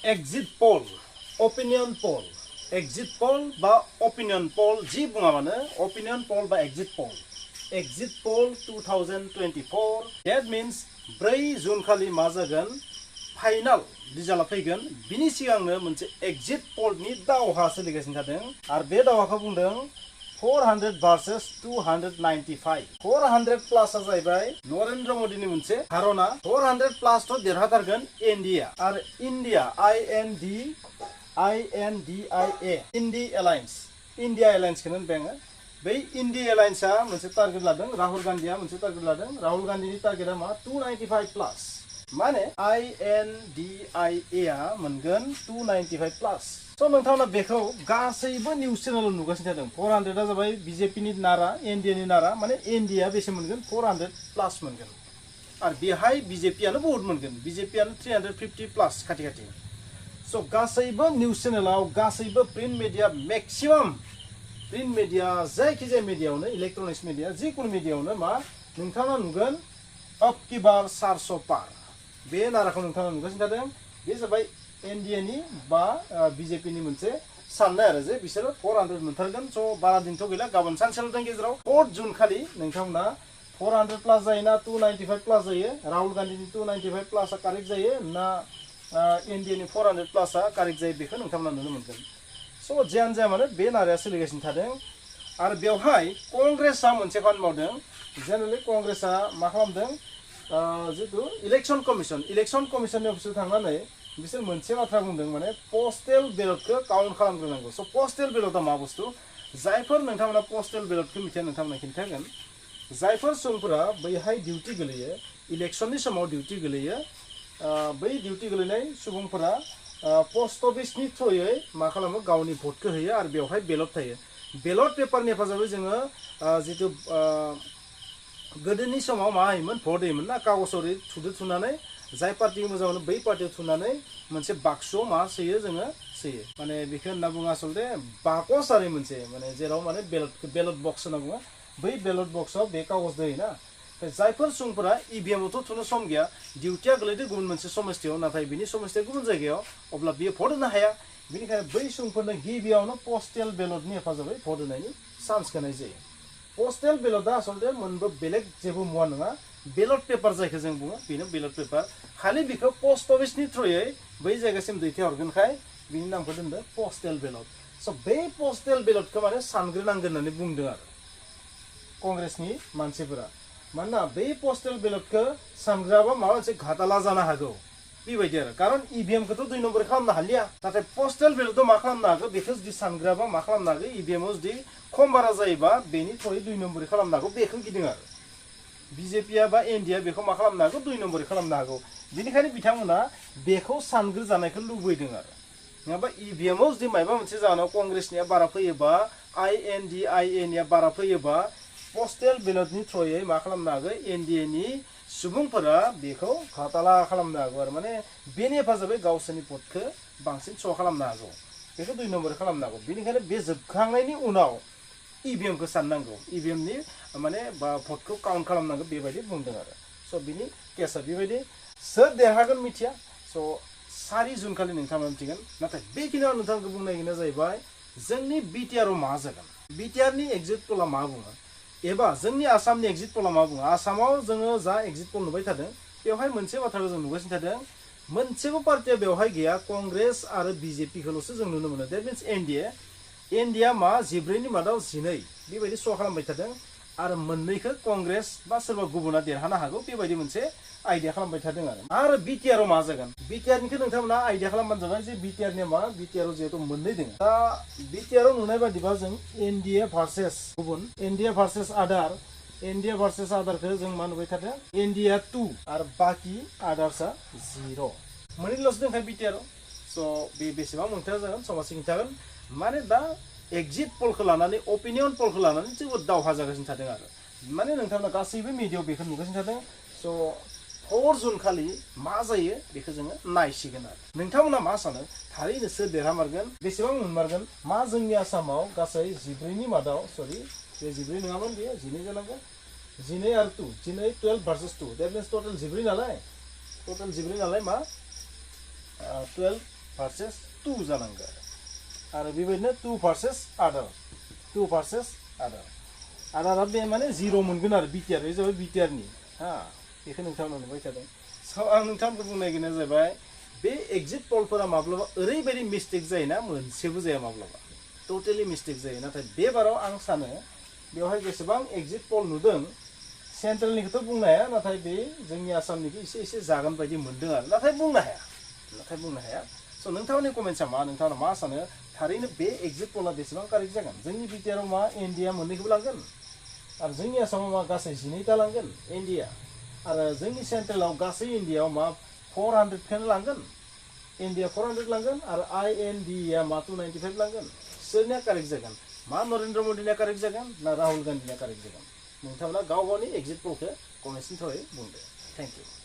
exit poll, opinion poll, exit poll ba opinion poll ji bunga mane opinion poll ba exit poll. Exit poll 2024. That means 4 June खालि मा जागोन final रिजाल्टआ फैगोन बिनि सिगांनो मोनसे exit poll नि दावहा सोलिगासिनो थादों आरो बे दावहाखौ बुंदों 400 versus 295 400 प्लस जाहैबाय नरेंद्र मोदीनि मोनसे धारणा 400 प्लस तो देरहाथारगोन इंडिया आरो इंडिया INDIA इंडिया एलायंस खौनो बेङो बै इंडिया एलायंसआ मोनसे टारगेट लादों राहुल गांधीया मोनसे टारगेट लादों राहुल गांधीनि टारगेटआ मा 295 प्लस माने INDIA मोनगोन 295 प्लस So नोंथांमोना बेखौ गासैबो निउस चेनेलाव नुगासिनो थादों 400 आ जाबाय बीजेपी नि नारा एनडीए नि नारा माने एनडीए बेसे मोनगोन 400 प्लस मोनगोन आरो बेहाय बीजेपी आनो बहुत मोनगोन बीजेपी आनो 350 प्लस खाथि खाथि सो गासैबो निउस चेनेलाव गासैबो print media maximum print media जायखिजाया मीडियायावनो इलेक्ट्रनिक्स मीडिया जिकुनु मीडियायावनो मा नोंथाङा नुगोन अब की बार 400 पार बे नाराखौ नोंथाङा नुगासिनो थादों बे जाबाय एनडीए नि बा बीजेपी नि मोनसे साननाय आरो जे बिसोर 400 मोनथारगोन सो बारा दिनथ' गैला गाबोन सानसेल' दं गेजेराव 4 जुन खालि नोंथांमोना 400 प्लस जायोना 295 प्लस जायो राहुल गांधीनि 295 प्लसआ कारेक्ट जायो ना एनडीए नि 400 प्लसआ कारेक्ट जायो बेखौ नोंथांमोना नुनो मोनगोन सो जियानो जाया माने बे नाराया सोलिगासिनो थादों आरो बेवहाय कंग्रेसआ मोनसे खामानि मावदों जेनेरेलि कंग्रेसआ मा खालामदों जितु इलेक्शन कमिशननि अफिसाव थांनानै बिसोर मोनसे बाथ्रा बुंदों माने पोस्टल बेलटखौ काउन्ट खालामग्रोनांगौ सो पोस्टल बेलटआ मा बुस्थु जायफोर नोंथांमोना पोस्टल बेलटखौ मिथिया नोंथांमोना खिन्थागोन जायफोर सुबुंफोरा बैहाय डिउटि गोलैयो इलेक्शननि समाव डिउटि गोलैयो बै डिउटि गोलैनाय सुबुंफोरा पोस्ट अफिसनि थ्रुयै मा खालामो गावनि भटखौ होयो आरो बेवहाय बेलट थायो बेलट पेपारनि हेफाजाबै जोङो जितु गोदोनि समाव मा होयोमोन भट होयोमोन ना कागज ओरै थुनानै जाय पार्टी मोजां मोनो बै पार्टीयाव थुनानै मोनसे बाक्सआव मा सोयो जोङो सोयो माने बेखौ होनना बुङो आसलते बाकस आरो मोनसे माने जेराव माने बेलट बक्स होनना बुङो बै बेलट बक्सआव बे कागज दोयोना जायफोर सुबुंफोरा इभिएमआवथ' थुनो सम गैया डिउटिया गोलैदों गुबुन मोनसे समस्थियाव नाथाय बिनि समस्थिया गुबुन जायगायाव अब्ला बियो भट होनो हाया बेनिखायनो बै सुबुंफोरनो गिबियावनो पोस्टेल बेलटनि हेफाजाबै भट होनायनि चान्स होनाय जायो पोस्टेल बेलटआ आसलते मोनबो बेलेग जेबो मुवा नङा बेलट पेपार जायखौ जों बुङो बेनो बेलट पेपार खालि बेखौ पोस्ट अफिसनि थ्रुयै बै जायगासिम दैथायहरगोनखाय बिनि नामखौ दोनदों पोस्टेल बेलट स' बे पोस्टेल बेलटखौ माने सानग्रोनांगोन होननानै बुंदों आरो कंग्रेसनि मानसिफोरा मानोना बे पोस्टेल बेलटखौ सानग्राबा माबा मोनसे घाटाला जानो हागौ बेबायदि आरो कारण इभिएमखौथ' 2 नम्बर खालामनो हालिया नाथाय पोस्टेल बेलटआव मा खालामनो हागौ बेखौ जुदि सानग्राबा मा खालामनो हागौ इभिएमआव जुदि खम बारा जायोबा बेनि थ्रुयै 2 नम्बर खालामनो हागौ बेखौ गिदों आरो बीजेपीआ बा एनडीए बेखौ मा खालामनो हागौ 2 नम्बर खालामनो हागौ बेनिखायनो बिथांमोना बेखौ सानग्रो जानायखौ लुबैदों आरो नङाबा इभिएमआव जुदि माबा मोनसे जाहोनाव कंग्रेसनिया बारा फैयोबा INDIA निया बारा फैयोबा पोस्टेल बेलटनि थ्रुयै मा खालामनो हागौ एनडीए नि सुबुंफोरा बेखौ घाटाला खालामनो हागौ आरो माने बेनि हेफाजाबै गावसोरनि भटखौ बांसिन स' खालामनो हागौ बेखौ 2 नम्बर खालामनो हागौ बेनिखायनो बे जोबखांनायनि उनाव इभिएमखौ साननांगौ इभिएमनि माने भटखौ काउन्ट खालामनांगौ बेबायदि बुंदों आरो स' बिनि केसा बेबायदि सोर देरहागोन मिथिया स' 4 जुन खालि नोंथाङा मिथिगोन नाथाय बेखिनियाव नोंथांखौ बुंनायनो जाहैबाय जोंनि बिटिआरआव मा जागोन बिटिआरनि एक्जिट पोलआ मा बुङो एबा जोंनि आसामनि एक्जिट पोलआ मा बुङो आसामाव जोङो जा एक्जिट पोल नुबाय थादों बेवहाय मोनसे बाथ्राखौ जों नुगासिनो थादों मोनसेबो पार्टिया बेवहाय गैया कंग्रेस आरो बीजेपीखौल'सो जों नुनो मोनो दैट मिन्स एनडीए मा 14 नि मादाव 12 बेबायदि स' खालामबाय थादों आरो मोननैखौ कंग्रेस बा सोरबा गुबुना देरहानो हागौ बेबायदि मोनसे आइडिया खालामबाय थादों आरो बिटिआरआव मा जागोन बिटिआरनिखौ नोंथांमोना आइडिया खालामबानो जाबाय जे बिटिआरनिया मा बिटिआरआव जिहेतु मोननै दङ दा बिटिआरआव नुनाय बायदिबा जों एनडीए भार्सेस गुबुन एनडीए भार्सेस आदारखौ जों मा नुबाय थादों एनडीए 2 आरो बाकी आदार्सआ 0 मोननैल'सो दंखायो बिटिआरआव स' बे बेसेबां मोनथाया जागोन समाजनि खिन्थागोन माने दा एक्जिट पोलखौ लानानै ओपिनियन पोलखौ लानानै जोबोद दावहा जागासिनो थादों आरो माने नोंथांमोना गासैबो मिडियायाव बेखौ नुगासिनो थादों स' 4 जुन खालि मा जायो बेखौ जोङो नायसिगोन आरो नोंथांमोना मा सानो थारैनो सोर देरहामारगोन बेसेबां मोनमारगोन मा जोंनि आसामाव गासै 14 नि मादाव सरि बे 14 नङामोन बेयो 12 जानांगोन 12 आरो 2 12 versus 2 दैट मिन्स टोटल 14 नालाय मा 12 भार्सेस 2 जानांगोन आरो बेबायदिनो 2 भार्सेस आदार 2 भार्सेस आदार आदारा बे माने 0 मोनगोन आरो बिटिआर बे जाबाय बिटिआरनि हा बेखौ नोंथांमोना नुबाय थादों स' आं नोंथांमोनखौ बुंनो नागिरनाया जाबाय बे एग्जिट पलफोरा माब्लाबा ओरैबायदि मिस्टेक जायोना मोनसेबो जाया माब्लाबा टटेलि मिस्टेक जायो नाथाय बे बाराव आं सानो बेवहाय जेसेबां एग्जिट पल नुदों सेन्ट्रेलनिखौथ' बुंनो हाया नाथाय बे जोंनि आसामनिखौ एसे जागोन बायदि मोनदों आरो नाथाय बुंनो हाया स' नोंथांनि कमेन्ट्सआ मा नोंथाङा मा सानो थारैनो बे एग्जिट पला बेसेबां कारेक्ट जागोन जोंनि बिटिआराव मा एनडिए मोननैखौबो लांगोन आरो जोंनि आसामाव मा गासै 12टा लांगोन एनडिए आरो जोंनि सेन्ट्रेलाव गासै इन्डियायाव मा 400 लांगोन इन्डिया 400 लांगोन आरो आइएनडिआ मा 295 लांगोन सोरनिया कारेक्ट जागोन मा नरेन्द्र मदिनिया कारेक्ट जागोन ना राहुल गान्धीनिया कारेक्ट जागोन नोंथांमोना गाव गावनि एग्जिट पलखौ कमेन्टनि थ्रुयै बुंदो थेंक इउ